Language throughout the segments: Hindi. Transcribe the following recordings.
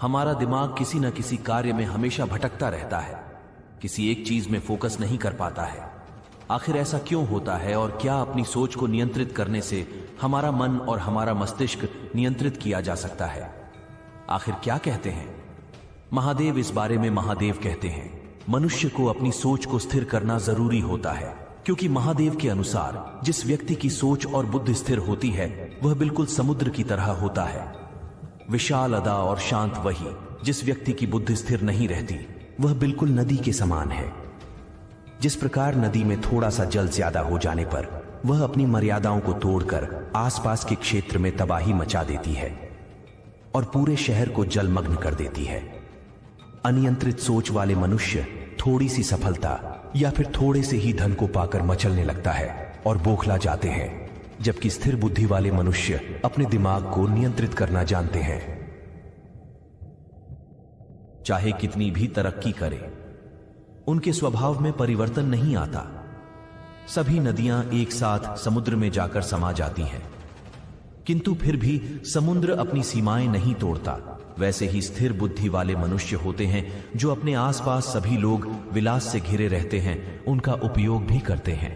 हमारा दिमाग किसी न किसी कार्य में हमेशा भटकता रहता है, किसी एक चीज में फोकस नहीं कर पाता है। आखिर ऐसा क्यों होता है और क्या अपनी सोच को नियंत्रित करने से हमारा मन और हमारा मस्तिष्क नियंत्रित किया जा सकता है? आखिर क्या कहते हैं महादेव इस बारे में? महादेव कहते हैं मनुष्य को अपनी सोच को स्थिर करना जरूरी होता है, क्योंकि महादेव के अनुसार जिस व्यक्ति की सोच और बुद्धि स्थिर होती है वह बिल्कुल समुद्र की तरह होता है, विशाल अदा और शांत। वही जिस व्यक्ति की बुद्धि स्थिर नहीं रहती वह बिल्कुल नदी के समान है। जिस प्रकार नदी में थोड़ा सा जल ज्यादा हो जाने पर वह अपनी मर्यादाओं को तोड़कर आसपास के क्षेत्र में तबाही मचा देती है और पूरे शहर को जलमग्न कर देती है। अनियंत्रित सोच वाले मनुष्य थोड़ी सी सफलता या फिर थोड़े से ही धन को पाकर मचलने लगता है और बौखला जाते हैं, जबकि स्थिर बुद्धि वाले मनुष्य अपने दिमाग को नियंत्रित करना जानते हैं। चाहे कितनी भी तरक्की करें, उनके स्वभाव में परिवर्तन नहीं आता। सभी नदियां एक साथ समुद्र में जाकर समा जाती हैं, किंतु फिर भी समुद्र अपनी सीमाएं नहीं तोड़ता। वैसे ही स्थिर बुद्धि वाले मनुष्य होते हैं जो अपने आसपास सभी लोग विलास से घिरे रहते हैं, उनका उपयोग भी करते हैं।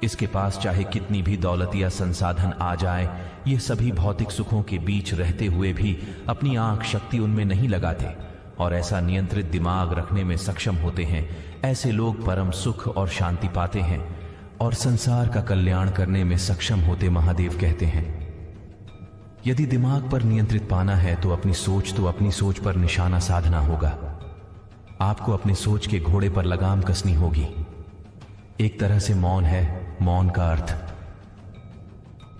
इसके पास चाहे कितनी भी दौलत या संसाधन आ जाए, ये सभी भौतिक सुखों के बीच रहते हुए भी अपनी आंख शक्ति उनमें नहीं लगाते और ऐसा नियंत्रित दिमाग रखने में सक्षम होते हैं। ऐसे लोग परम सुख और शांति पाते हैं और संसार का कल्याण करने में सक्षम होते। महादेव कहते हैं यदि दिमाग पर नियंत्रित पाना है तो अपनी सोच पर निशाना साधना होगा। आपको अपनी सोच के घोड़े पर लगाम कसनी होगी। एक तरह से मौन है। मौन का अर्थ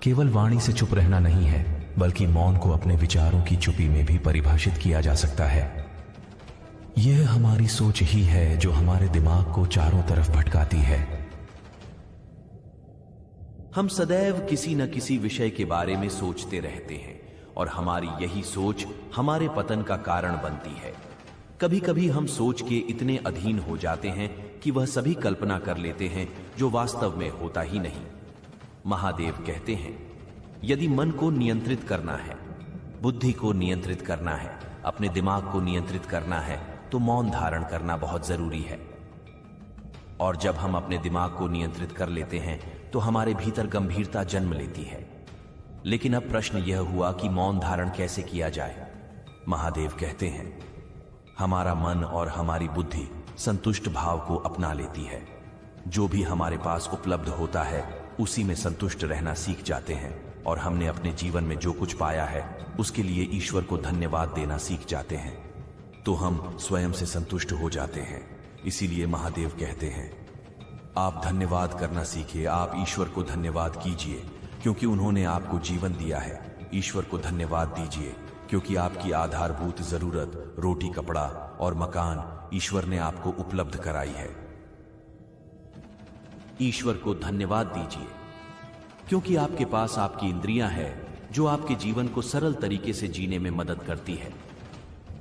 केवल वाणी से चुप रहना नहीं है, बल्कि मौन को अपने विचारों की चुप्पी में भी परिभाषित किया जा सकता है। यह हमारी सोच ही है जो हमारे दिमाग को चारों तरफ भटकाती है। हम सदैव किसी न किसी विषय के बारे में सोचते रहते हैं और हमारी यही सोच हमारे पतन का कारण बनती है। कभी कभी हम सोच के इतने अधीन हो जाते हैं कि वह सभी कल्पना कर लेते हैं जो वास्तव में होता ही नहीं। महादेव कहते हैं यदि मन को नियंत्रित करना है, बुद्धि को नियंत्रित करना है, अपने दिमाग को नियंत्रित करना है, तो मौन धारण करना बहुत जरूरी है। और जब हम अपने दिमाग को नियंत्रित कर लेते हैं तो हमारे भीतर गंभीरता जन्म लेती है। लेकिन अब प्रश्न यह हुआ कि मौन धारण कैसे किया जाए? महादेव कहते हैं हमारा मन और हमारी बुद्धि संतुष्ट भाव को अपना लेती है। जो भी हमारे पास उपलब्ध होता है उसी में संतुष्ट रहना सीख जाते हैं और हमने अपने जीवन में जो कुछ पाया है उसके लिए ईश्वर को धन्यवाद देना सीख जाते हैं, तो हम स्वयं से संतुष्ट हो जाते हैं। इसीलिए महादेव कहते हैं आप धन्यवाद करना सीखिए। आप ईश्वर को धन्यवाद कीजिए क्योंकि उन्होंने आपको जीवन दिया है। ईश्वर को धन्यवाद दीजिए क्योंकि आपकी आधारभूत जरूरत रोटी, कपड़ा और मकान ईश्वर ने आपको उपलब्ध कराई है। ईश्वर को धन्यवाद दीजिए क्योंकि आपके पास आपकी इंद्रियां हैं जो आपके जीवन को सरल तरीके से जीने में मदद करती है।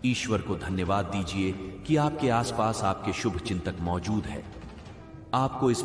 ईश्वर को धन्यवाद दीजिए कि आपके आसपास आपके शुभ चिंतक मौजूद है। आपको इस